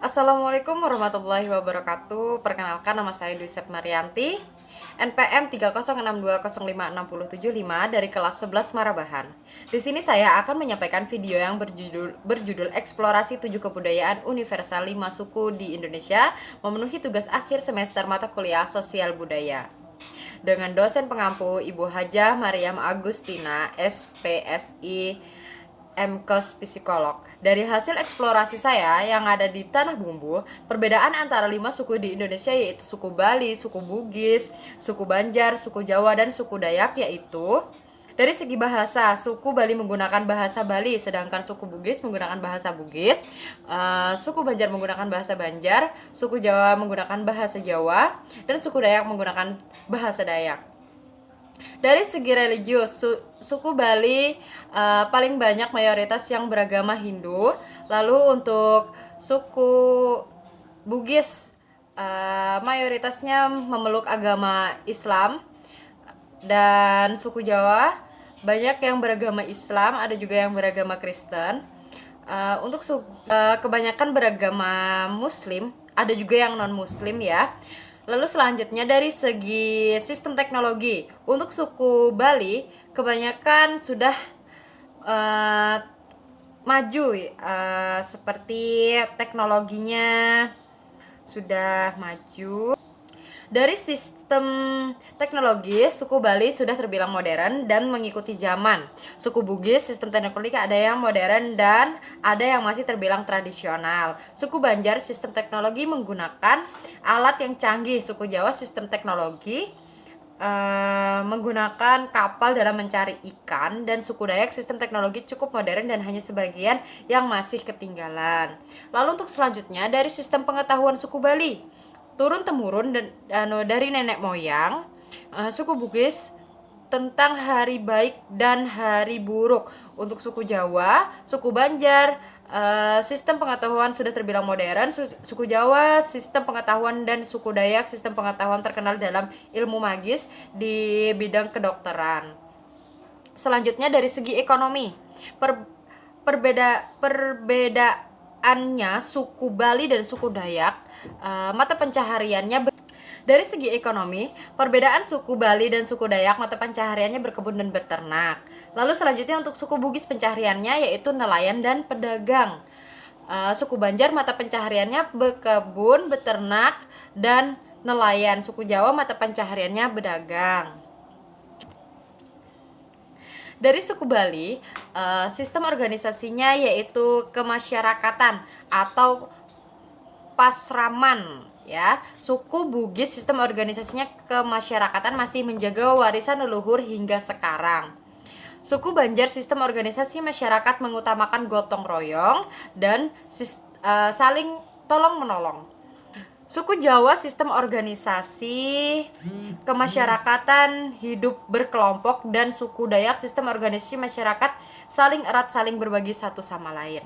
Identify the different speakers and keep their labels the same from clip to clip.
Speaker 1: Assalamualaikum warahmatullahi wabarakatuh. Perkenalkan, nama saya Dwi Sepmarianti, NPM 306205675 dari kelas 11 Marabahan. Di sini saya akan menyampaikan video yang berjudul Eksplorasi 7 Kebudayaan Universal 5 Suku di Indonesia, memenuhi tugas akhir semester mata kuliah Sosial Budaya. Dengan dosen pengampu Ibu Hajah Mariam Agustina, SPSI, MKes Psikolog. Dari hasil eksplorasi saya yang ada di Tanah Bumbu, perbedaan antara 5 suku di Indonesia yaitu suku Bali, suku Bugis, suku Banjar, suku Jawa, dan suku Dayak, yaitu dari segi bahasa, suku Bali menggunakan bahasa Bali, sedangkan suku Bugis menggunakan bahasa Bugis, suku Banjar menggunakan bahasa Banjar, suku Jawa menggunakan bahasa Jawa, dan suku Dayak menggunakan bahasa Dayak. Dari segi religius, suku Bali paling banyak mayoritas yang beragama Hindu. Lalu untuk suku Bugis mayoritasnya memeluk agama Islam. Dan suku Jawa banyak yang beragama Islam, ada juga yang beragama Kristen. Untuk kebanyakan beragama Muslim, ada juga yang non Muslim ya. Lalu selanjutnya dari segi sistem teknologi, untuk suku Bali kebanyakan sudah maju, seperti teknologinya sudah maju. Dari sistem teknologi, suku Bali sudah terbilang modern dan mengikuti zaman. Suku Bugis, sistem teknologi ada yang modern dan ada yang masih terbilang tradisional. Suku Banjar, sistem teknologi menggunakan alat yang canggih. Suku Jawa, sistem teknologi menggunakan kapal dalam mencari ikan. Dan suku Dayak, sistem teknologi cukup modern dan hanya sebagian yang masih ketinggalan. Lalu untuk selanjutnya, dari sistem pengetahuan suku Bali, turun temurun dan dari nenek moyang, suku Bugis tentang hari baik dan hari buruk. Untuk suku Jawa, suku Banjar, sistem pengetahuan sudah terbilang modern. Suku Jawa, sistem pengetahuan, dan suku Dayak, sistem pengetahuan terkenal dalam ilmu magis di bidang kedokteran. Selanjutnya dari segi ekonomi, perbedaannya suku Bali dan suku Dayak, mata pencahariannya dari segi ekonomi, perbedaan suku Bali dan suku Dayak mata pencahariannya berkebun dan beternak. Lalu selanjutnya untuk suku Bugis pencahariannya yaitu nelayan dan pedagang. Suku Banjar mata pencahariannya berkebun, beternak, dan nelayan. Suku Jawa mata pencahariannya berdagang. Dari suku Bali, sistem organisasinya yaitu kemasyarakatan atau pasraman ya. Suku Bugis, sistem organisasinya kemasyarakatan, masih menjaga warisan leluhur hingga sekarang. Suku Banjar, sistem organisasi masyarakat mengutamakan gotong royong dan saling tolong menolong. Suku Jawa, sistem organisasi kemasyarakatan hidup berkelompok. Dan suku Dayak, sistem organisasi masyarakat saling erat, saling berbagi satu sama lain.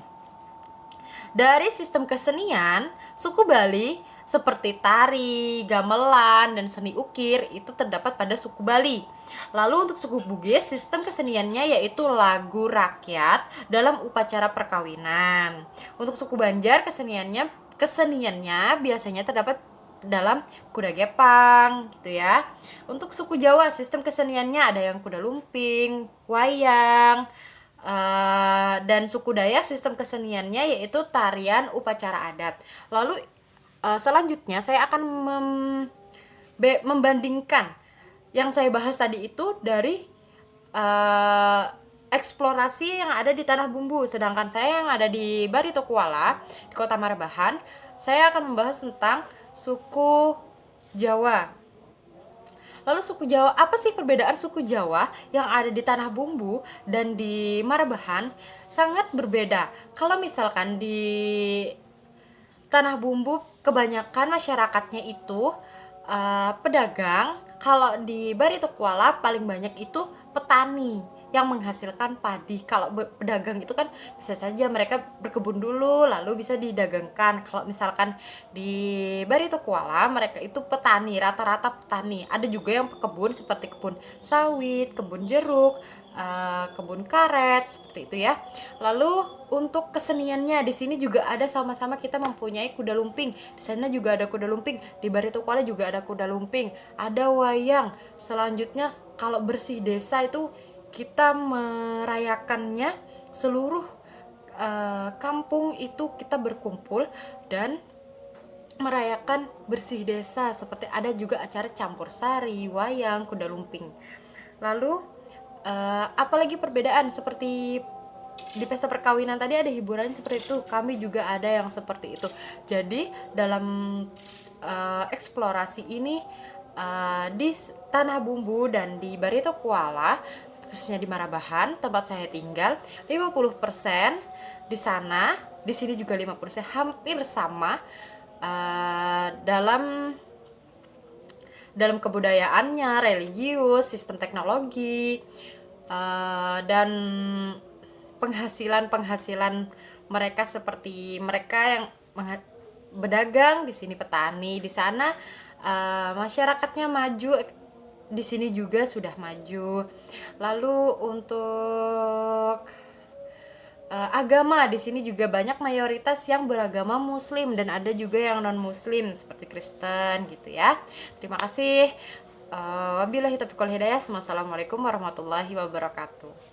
Speaker 1: Dari sistem kesenian, suku Bali seperti tari, gamelan, dan seni ukir itu terdapat pada suku Bali. Lalu untuk suku Bugis, sistem keseniannya yaitu lagu rakyat dalam upacara perkawinan. Untuk suku Banjar, keseniannya biasanya terdapat dalam kuda gepang gitu ya. Untuk suku Jawa, sistem keseniannya ada yang kuda lumping, wayang, dan suku Dayak, sistem keseniannya yaitu tarian upacara adat. Lalu selanjutnya saya akan membandingkan yang saya bahas tadi itu dari eksplorasi yang ada di Tanah Bumbu, sedangkan saya yang ada di Barito Kuala di Kota Marabahan, saya akan membahas tentang suku Jawa. Lalu suku Jawa, apa sih perbedaan suku Jawa yang ada di Tanah Bumbu dan di Marabahan? Sangat berbeda. Kalau misalkan di Tanah Bumbu kebanyakan masyarakatnya itu pedagang, kalau di Barito Kuala paling banyak itu petani yang menghasilkan padi. Kalau pedagang itu kan bisa saja mereka berkebun dulu lalu bisa didagangkan. Kalau misalkan di Barito Kuala mereka itu petani, rata-rata petani. Ada juga yang kebun seperti kebun sawit, kebun jeruk, kebun karet seperti itu ya. Lalu untuk keseniannya di sini juga ada, sama-sama kita mempunyai kuda lumping. Di sana juga ada kuda lumping, di Barito Kuala juga ada kuda lumping, ada wayang. Selanjutnya kalau bersih desa itu kita merayakannya seluruh kampung itu kita berkumpul dan merayakan bersih desa, seperti ada juga acara campur sari, wayang, kuda lumping. Lalu apalagi perbedaan seperti di pesta perkawinan tadi ada hiburan seperti itu, kami juga ada yang seperti itu. Jadi dalam eksplorasi ini di Tanah Bumbu dan di Barito Kuala, khususnya di Marabahan tempat saya tinggal, 50% di sana, di sini juga 50%, hampir sama dalam kebudayaannya, religius, sistem teknologi, dan penghasilan mereka, seperti mereka yang berdagang, di sini petani, di sana masyarakatnya maju, di sini juga sudah maju. Lalu untuk agama, di sini juga banyak mayoritas yang beragama muslim dan ada juga yang non muslim seperti Kristen gitu ya. Terima kasih. Wabillahi taufiq wal hidayah. Wassalamualaikum warahmatullahi wabarakatuh.